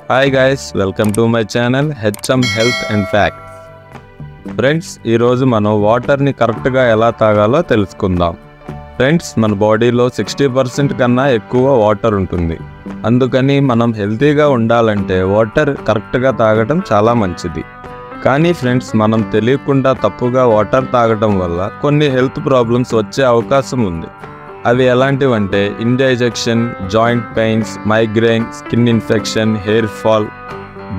Hi guys, welcome to my channel HM Health and Facts. Friends, ఈరోజు మనం వాటర్ని కరెక్ట్గా ఎలా తాగాలో తెలుసుకుందాం. ఫ్రెండ్స్, మన బాడీలో 60% కన్నా ఎక్కువ వాటర్ ఉంటుంది. అందుకని మనం హెల్తీగా ఉండాలంటే వాటర్ కరెక్ట్గా తాగడం చాలా మంచిది. కానీ ఫ్రెండ్స్, మనం తెలియకుండా తప్పుగా వాటర్ తాగడం వల్ల కొన్ని హెల్త్ ప్రాబ్లమ్స్ వచ్చే అవకాశం ఉంది. అవి ఎలాంటివంటే indigestion, joint pains, migraine, skin infection, hair fall,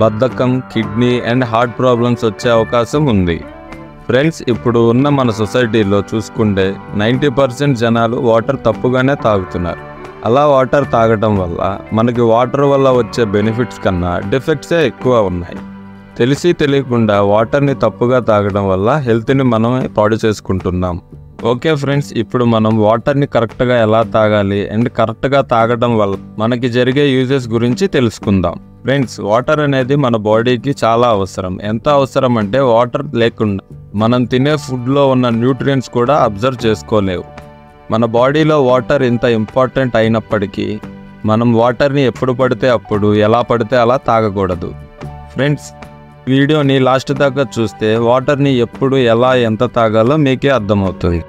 బద్ధకం, కిడ్నీ అండ్ హార్ట్ ప్రాబ్లమ్స్ వచ్చే అవకాశం ఉంది. ఫ్రెండ్స్, ఇప్పుడు ఉన్న మన సొసైటీలో చూసుకుంటే 90% జనాలు వాటర్ తప్పుగానే తాగుతున్నారు. అలా వాటర్ తాగడం వల్ల మనకి వాటర్ వల్ల వచ్చే బెనిఫిట్స్ కన్నా డిఫెక్ట్సే ఎక్కువ ఉన్నాయి. తెలిసి తెలియకుండా వాటర్ని తప్పుగా తాగడం వల్ల హెల్త్ని మనమే పాడు చేసుకుంటున్నాం. ఓకే ఫ్రెండ్స్, ఇప్పుడు మనం వాటర్ని కరెక్ట్గా ఎలా తాగాలి అండ్ కరెక్ట్గా తాగడం వల్ల మనకి జరిగే యూజెస్ గురించి తెలుసుకుందాం. ఫ్రెండ్స్, వాటర్ అనేది మన బాడీకి చాలా అవసరం. ఎంత అవసరం అంటే వాటర్ లేకుండా మనం తినే ఫుడ్లో ఉన్న న్యూట్రియంట్స్ కూడా అబ్జర్వ్ చేసుకోలేవు. మన బాడీలో వాటర్ ఇంత ఇంపార్టెంట్ అయినప్పటికీ మనం వాటర్ని ఎప్పుడు పడితే అప్పుడు ఎలా పడితే అలా తాగకూడదు. ఫ్రెండ్స్, వీడియోని లాస్ట్ దాకా చూస్తే వాటర్ని ఎప్పుడు ఎలా ఎంత తాగాలో మీకే అర్థమవుతుంది.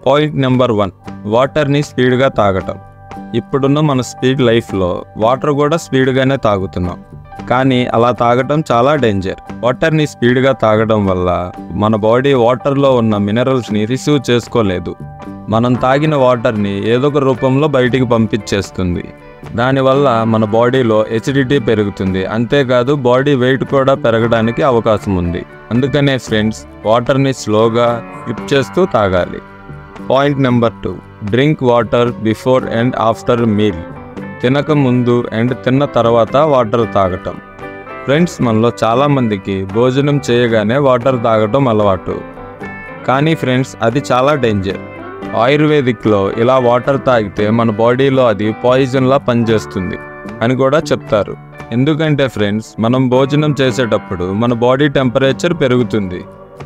పాయింట్ నెంబర్ 1, వాటర్ని స్పీడ్గా తాగటం. ఇప్పుడున్న మన స్పీడ్ లైఫ్లో వాటర్ కూడా స్పీడ్గానే తాగుతున్నాం. కానీ అలా తాగటం చాలా డేంజర్. వాటర్ని స్పీడ్గా తాగడం వల్ల మన బాడీ వాటర్లో ఉన్న మినరల్స్ని రిసీవ్ చేసుకోలేదు. మనం తాగిన వాటర్ని ఏదో ఒక రూపంలో బయటికి పంపించేస్తుంది. దానివల్ల మన బాడీలో ఎసిడిటీ పెరుగుతుంది. అంతేకాదు బాడీ వెయిట్ కూడా పెరగడానికి అవకాశం ఉంది. అందుకనే ఫ్రెండ్స్, వాటర్ని స్లోగా సిప్ చేస్తూ తాగాలి. Point number 2, drink water before and after meal. తినక ముందు అండ్ తిన్న తర్వాత వాటర్ తాగటం. ఫ్రెండ్స్, మనలో చాలామందికి భోజనం చేయగానే వాటర్ తాగటం అలవాటు. కానీ ఫ్రెండ్స్, అది చాలా డేంజర్. ఆయుర్వేదిక్లో ఇలా వాటర్ తాగితే మన బాడీలో అది పాయిజన్లా పనిచేస్తుంది అని కూడా చెప్తారు. ఎందుకంటే ఫ్రెండ్స్, మనం భోజనం చేసేటప్పుడు మన బాడీ టెంపరేచర్ పెరుగుతుంది.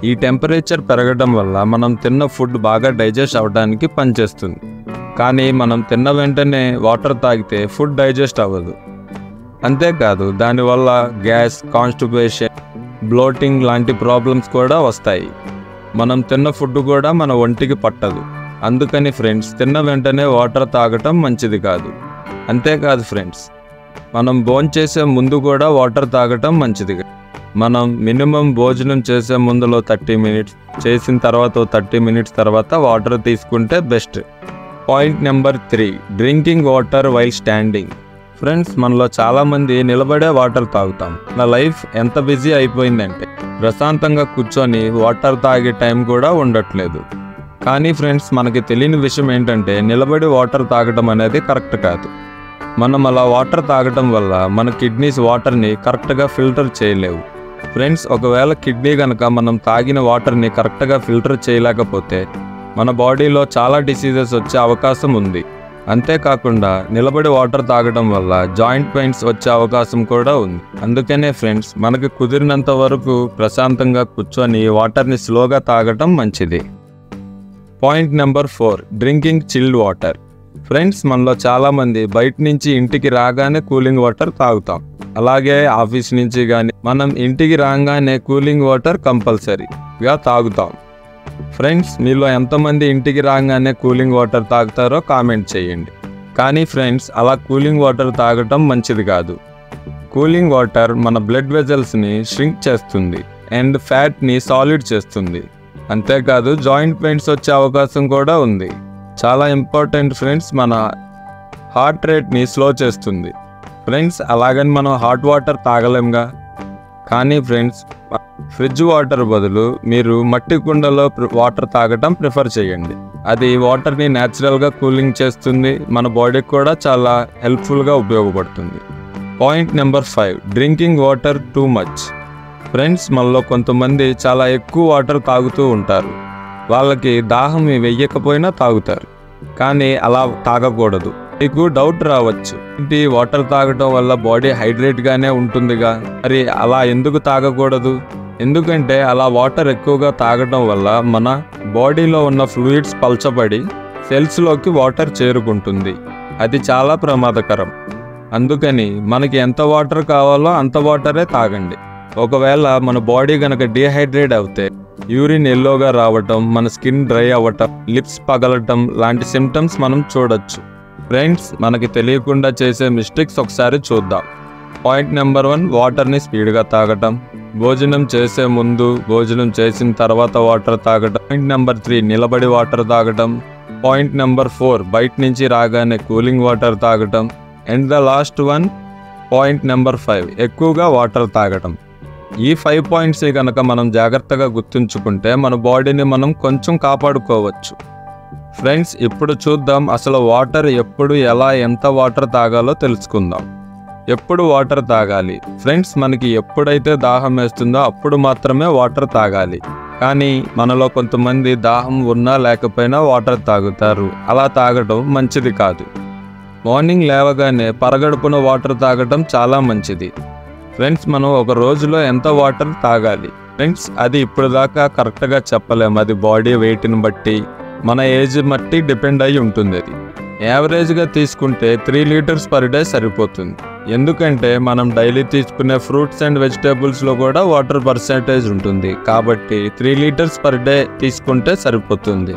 ఈ టెంపరేచర్ పెరగడం వల్ల మనం తిన్న ఫుడ్ బాగా డైజెస్ట్ అవ్వడానికి పనిచేస్తుంది. కానీ మనం తిన్న వెంటనే వాటర్ తాగితే ఫుడ్ డైజెస్ట్ అవ్వదు. అంతేకాదు దానివల్ల గ్యాస్, కాన్స్టిపేషన్, బ్లోటింగ్ లాంటి ప్రాబ్లమ్స్ కూడా వస్తాయి. మనం తిన్న ఫుడ్ కూడా మన ఒంటికి పట్టదు. అందుకని ఫ్రెండ్స్, తిన్న వెంటనే వాటర్ తాగటం మంచిది కాదు. అంతేకాదు ఫ్రెండ్స్, మనం భోంచేసే ముందు కూడా వాటర్ తాగటం మంచిది. మనం మినిమం భోజనం చేసే ముందులో 30 మినిట్స్, చేసిన తర్వాత 30 మినిట్స్ తర్వాత వాటర్ తీసుకుంటే best. Point number 3, drinking water while standing. Friends, మనలో చాలామంది నిలబడే వాటర్ తాగుతాం. నా లైఫ్ ఎంత బిజీ అయిపోయిందంటే ప్రశాంతంగా కూర్చొని వాటర్ తాగే టైం కూడా ఉండట్లేదు. కానీ ఫ్రెండ్స్, మనకి తెలియని విషయం ఏంటంటే నిలబడి వాటర్ తాగడం అనేది కరెక్ట్ కాదు. మనం అలా వాటర్ తాగడం వల్ల మన కిడ్నీస్ వాటర్ని కరెక్ట్గా ఫిల్టర్ చేయలేవు. ఫ్రెండ్స్, ఒకవేళ కిడ్నీ కనుక మనం తాగిన వాటర్ని కరెక్ట్గా ఫిల్టర్ చేయలేకపోతే మన బాడీలో చాలా డిసీజెస్ వచ్చే అవకాశం ఉంది. అంతేకాకుండా నిలబడి వాటర్ తాగడం వల్ల జాయింట్ పెయిన్స్ వచ్చే అవకాశం కూడా ఉంది. అందుకనే ఫ్రెండ్స్, మనకు కుదిరినంత వరకు ప్రశాంతంగా కూర్చొని వాటర్ని స్లోగా తాగటం మంచిది. Point number 4, drinking chilled water. Friends, మనలో చాలామంది బయట నుంచి ఇంటికి రాగానే కూలింగ్ వాటర్ తాగుతాం. అలాగే ఆఫీస్ నుంచి కానీ మనం ఇంటికి రాగానే కూలింగ్ వాటర్ కంపల్సరీగా తాగుతాం. ఫ్రెండ్స్, మీలో ఎంతమంది ఇంటికి రాగానే కూలింగ్ వాటర్ తాగుతారో కామెంట్ చేయండి. కానీ ఫ్రెండ్స్, అలా కూలింగ్ వాటర్ తాగటం మంచిది కాదు. కూలింగ్ వాటర్ మన బ్లడ్ వెజల్స్ని ష్రింక్ చేస్తుంది అండ్ ఫ్యాట్ని సాలిడ్ చేస్తుంది. అంతేకాదు జాయింట్ పెయిన్స్ వచ్చే అవకాశం కూడా ఉంది. చాలా ఇంపార్టెంట్ ఫ్రెండ్స్, మన హార్ట్ రేట్ని స్లో చేస్తుంది. ఫ్రెండ్స్, అలాగని మనం హాట్ వాటర్ తాగలేంగా. కానీ ఫ్రెండ్స్, ఫ్రిడ్జ్ వాటర్ బదులు మీరు మట్టి కుండలో వాటర్ తాగటం ప్రిఫర్ చేయండి. అది వాటర్ని న్యాచురల్గా కూలింగ్ చేస్తుంది. మన బాడీకి కూడా చాలా హెల్ప్ఫుల్గా ఉపయోగపడుతుంది. Point number 5, drinking water too much. Friends, మనలో కొంతమంది చాలా ఎక్కువ వాటర్ తాగుతూ ఉంటారు. వాళ్ళకి దాహం వెయ్యకపోయినా తాగుతారు. కానీ అలా తాగకూడదు. మీకు డౌట్ రావచ్చు, ఏంటి వాటర్ తాగటం వల్ల బాడీ హైడ్రేట్గానే ఉంటుందిగా, మరి అలా ఎందుకు తాగకూడదు? ఎందుకంటే అలా వాటర్ ఎక్కువగా తాగటం వల్ల మన బాడీలో ఉన్న ఫ్లూయిడ్స్ పల్చబడి సెల్స్లోకి వాటర్ చేరుకుంటుంది. అది చాలా ప్రమాదకరం. అందుకని మనకి ఎంత వాటర్ కావాలో అంత వాటరే తాగండి. ఒకవేళ మన బాడీ కనుక డీహైడ్రేట్ అవుతే యూరిన్ ఎల్లోగా రావటం, మన స్కిన్ డ్రై అవ్వటం, లిప్స్ పగలటం లాంటి సిమ్టమ్స్ మనం చూడొచ్చు. ఫ్రెండ్స్, మనకి తెలియకుండా చేసే మిస్టేక్స్ ఒకసారి చూద్దాం. పాయింట్ నెంబర్ 1, వాటర్ని స్పీడ్గా తాగటం. భోజనం చేసే ముందు, భోజనం చేసిన తర్వాత వాటర్ తాగటం. పాయింట్ నెంబర్ 3, నిలబడి వాటర్ తాగటం. పాయింట్ నెంబర్ 4, బయట నుంచి రాగానే కూలింగ్ వాటర్ తాగటం. And the last one, point number 5, ఎక్కువగా వాటర్ తాగటం. ఈ 5 పాయింట్స్ కనుక మనం జాగ్రత్తగా గుర్తుంచుకుంటే మన బాడీని మనం కొంచెం కాపాడుకోవచ్చు. ఫ్రెండ్స్, ఇప్పుడు చూద్దాం అసలు వాటర్ ఎప్పుడు, ఎలా, ఎంత వాటర్ తాగాలో తెలుసుకుందాం. ఎప్పుడు వాటర్ తాగాలి? ఫ్రెండ్స్, మనకి ఎప్పుడైతే దాహం వేస్తుందో అప్పుడు మాత్రమే వాటర్ తాగాలి. కానీ మనలో కొంతమంది దాహం ఉన్నా లేకపోయినా వాటర్ తాగుతారు. అలా తాగడం మంచిది కాదు. మార్నింగ్ లేవగానే పరగడుపున వాటర్ తాగటం చాలా మంచిది. ఫ్రెండ్స్, మనం ఒక రోజులో ఎంత వాటర్ తాగాలి? ఫ్రెండ్స్, అది ఇప్పుడు దాకా కరెక్ట్గా చెప్పలేము. అది బాడీ వెయిట్ని బట్టి, మన ఏజ్ బట్టి డిపెండ్ అయి ఉంటుంది. అది యావరేజ్గా తీసుకుంటే 3 లీటర్స్ పర్ డే సరిపోతుంది. ఎందుకంటే మనం డైలీ తీసుకునే ఫ్రూట్స్ అండ్ వెజిటేబుల్స్లో కూడా వాటర్ పర్సెంటేజ్ ఉంటుంది. కాబట్టి 3 లీటర్స్ పర్ డే తీసుకుంటే సరిపోతుంది.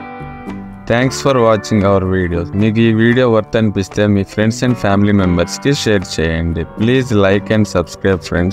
Thanks for watching our videos. మీకు ఈ వీడియో వర్త్ అనిపిస్తే మీ ఫ్రెండ్స్ అండ్ ఫ్యామిలీ మెంబర్స్కి షేర్ చేయండి. Please like and subscribe friends.